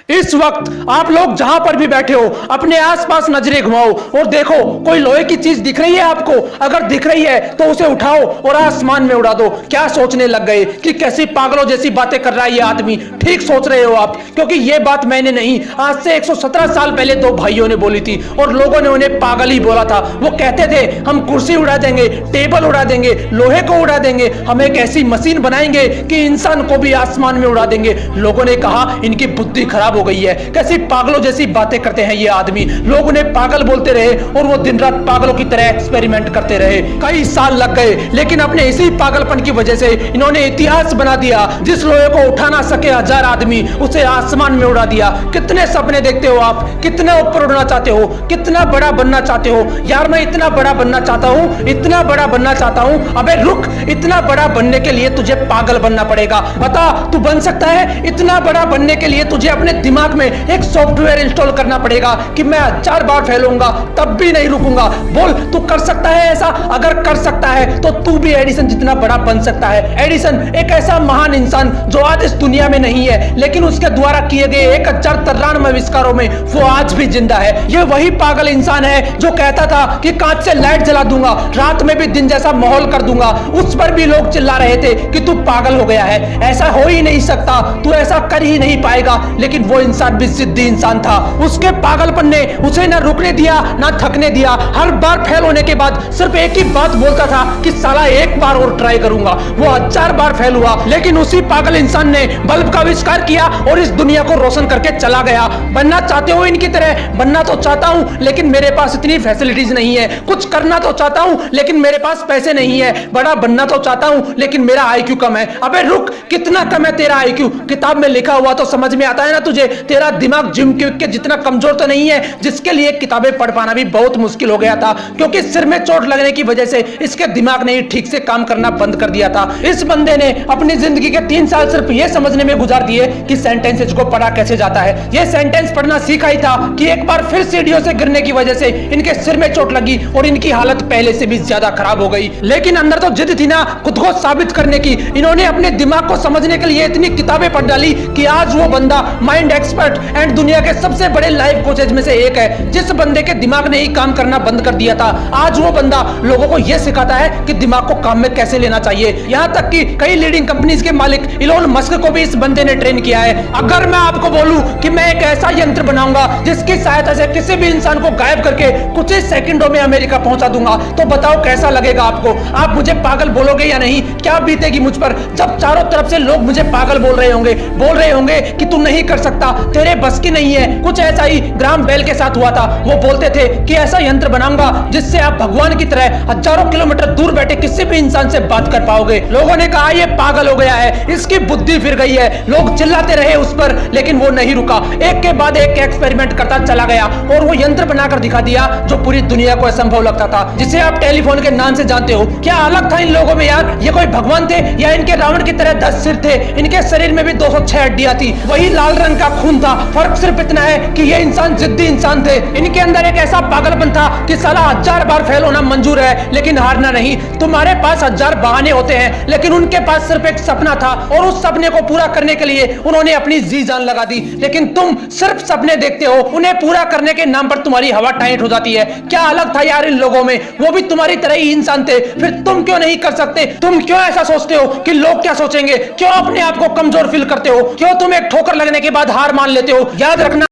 इस वक्त आप लोग जहां पर भी बैठे हो अपने आसपास नजरें घुमाओ और देखो कोई लोहे की चीज दिख रही है आपको। अगर दिख रही है तो उसे उठाओ और आसमान में उड़ा दो। क्या सोचने लग गए कि कैसी पागलों जैसी बातें कर रहा है ये आदमी। ठीक सोच रहे हो आप, क्योंकि ये बात मैंने नहीं, आज से 117 साल पहले दो भाइयों ने बोली थी और लोगों ने उन्हें पागल ही बोला था। वो कहते थे हम कुर्सी उड़ा देंगे, टेबल उड़ा देंगे, लोहे को उड़ा देंगे, हम एक ऐसी मशीन बनाएंगे कि इंसान को भी आसमान में उड़ा देंगे। लोगों ने कहा इनकी बुद्धि खराब हो गई है, कैसी पागलों जैसी बातें करते हैं ये आदमी। लोग उन्हें पागल बोलते रहे और वो दिन रात पागलों की तरह एक्सपेरिमेंट करते रहे। कई साल लग गए, लेकिन अपने इसी पागलपन की वजह से इन्होंने इतिहास बना दिया। जिस लोहे को उठा ना सके 1000 आदमी, उसे आसमान में उड़ा दिया। कितने सपने देखते हो आप, कितना ऊपर उड़ना चाहते हो, कितना बड़ा बनना चाहते हो। यार मैं इतना बड़ा बनना चाहता हूँ, इतना बड़ा बनना चाहता हूँ। अबे रुक, इतना बड़ा बनने के लिए तुझे पागल बनना पड़ेगा। बता तू बन सकता है? इतना बड़ा बनने के लिए तुझे अपने दिमाग में एक सॉफ्टवेयर इंस्टॉल करना पड़ेगा कि मैं 1000 बार फैलूंगा तब भी नहीं रुकूंगा। बोल तू कर सकता है ऐसा? अगर कर सकता है तो तू भी एडिसन जितना बड़ा बन सकता है। एडिसन एक ऐसा महान इंसान जो आज इस दुनिया में नहीं है, लेकिन उसके द्वारा किए गए 1093 आविष्कारों में वो आज भी जिंदा है। ये वही पागल इंसान है जो कहता था कि कांच से लाइट जला दूंगा, रात में भी दिन जैसा माहौल कर दूंगा। उस पर भी लोग चिल्ला रहे थे कि तू पागल हो गया है, ऐसा हो ही नहीं सकता, तू ऐसा कर ही नहीं पाएगा। लेकिन वो इंसान भी जिद्दी इंसान था। उसके पागलपन ने उसे ना रुकने दिया ना थकने दिया। हर बार फेल होने के बाद सिर्फ एक ही बात बोलता था कि साला एक बार और ट्राई करूंगा। वो 1000 बार फेल हुआ, लेकिन उसी पागल इंसान ने बल्ब का आविष्कार किया और इस दुनिया को रोशन करके चला गया। बनना चाहते हो इनकी तरह? बनना तो चाहता हूं, लेकिन मेरे पास इतनी फैसिलिटीज नहीं है। कुछ करना तो चाहता हूं, लेकिन मेरे पास पैसे नहीं है। बड़ा बनना तो चाहता हूं, लेकिन मेरा आईक्यू कम है। अबे रुक, कितना कम है तेरा आईक्यू? किताब में लिखा हुआ तो समझ में आता है ना तुझे। तेरा दिमाग जिम के जितना कमजोर तो नहीं है, जिसके लिए किताबें पढ़ पाना भी बहुत मुश्किल हो गया था, क्योंकि सिर में चोट लगने की वजह से इसके दिमाग ने ठीक से काम करना बंद कर दिया था। इस बंदे ने अपनी जिंदगी के 3 साल सिर्फ यह समझने में गुजार दिए कि सेंटेंसेस को पढ़ा कैसे जाता है। यह सेंटेंस पढ़ना सीखा ही था कि एक बार फिर सीढ़ियों से गिरने की वजह से इनके सिर में चोट लगी और इनकी हालत पहले से भी ज्यादा खराब हो गई। लेकिन अंदर तो जिद थी ना खुद को साबित करने की। इन्होंने अपने दिमाग को समझने के लिए इतनी किताबें पढ़ डाली कि आज वो बंदा माइंड एक्सपर्ट एंड दुनिया के सबसे बड़े लाइफ कोचेज में से एक है। जिस बंदे के दिमाग ने ही काम करना बंद कर दिया था, आज वो बंदा लोगों को यह सिखाता है कि दिमाग को काम में कैसे लेना चाहिए। यहां तक कि कई लीडिंग कंपनीज के मालिक इलोन मस्क को भी इस बंदे ने ट्रेन किया है। अगर मैं आपको बोलूं कि मैं एक ऐसा यंत्र बनाऊंगा जिसकी सहायता से किसी भी इंसान को गायब करके कुछ ही सेकंडों में अमेरिका पहुंचा दूंगा, तो बताओ कैसा लगेगा आपको? आप मुझे पागल बोलोगे या नहीं? क्या बीतेगी मुझ पर जब चारों तरफ से लोग मुझे पागल बोल रहे होंगे कि तू नहीं कर सकता, तेरे बस की नहीं है। कुछ ऐसा ही ग्राहम बेल के साथ हुआ था। वो बोलते थे कि ऐसा यंत्र बनाऊंगा जिससे आप भगवान की तरह हजारों किलोमीटर दूर बैठे किसी भी इंसान से बात कर पाओगे। लोगों ने कहा ये पागल हो गया है, इसकी बुद्धि फिर गई है। लोग चिल्लाते रहे उस पर, लेकिन वो नहीं रुका। एक के बाद एक एक्सपेरिमेंट करता चला गया और वो यंत्र बनाकर दिखा दिया जो पूरी दुनिया को असंभव लगता था, जिसे आप टेलीफोन के नाम से जानते हो। क्या अलग था इन लोगों में यार? ये कोई भगवान थे या इनके रावण की तरह 10 सिर थे? इनके शरीर में भी 206 हड्डियां थी, वही लाल रंग का खून था। फर्क सिर्फ इतना है कि ये इंसान जिद्दी इंसान थे। इनके अंदर एक ऐसा पागलपन था कि साला 1000 बार फेल होना मंजूर है लेकिन हारना नहीं। तुम्हारे पास 1000 बहाने होते हैं, लेकिन उनके पास सिर्फ एक सपना था और उस सपने को पूरा करने के लिए उन्होंने अपनी जी जान लगा दी। लेकिन तुम सिर्फ सपने देखते हो, उन्हें पूरा करने के नाम पर तुम्हारी हवा टाइट हो जाती है। क्या अलग था यार इन लोगों में? वो भी तुम्हारी तरह ही इंसान थे, फिर तुम क्यों नहीं कर सकते? तुम क्यों ऐसा सोचते हो कि लोग क्या सोचेंगे? क्यों अपने आप को कमजोर फील करते हो? क्यों तुम एक ठोकर लगने के बाद हार मान लेते हो? याद रखना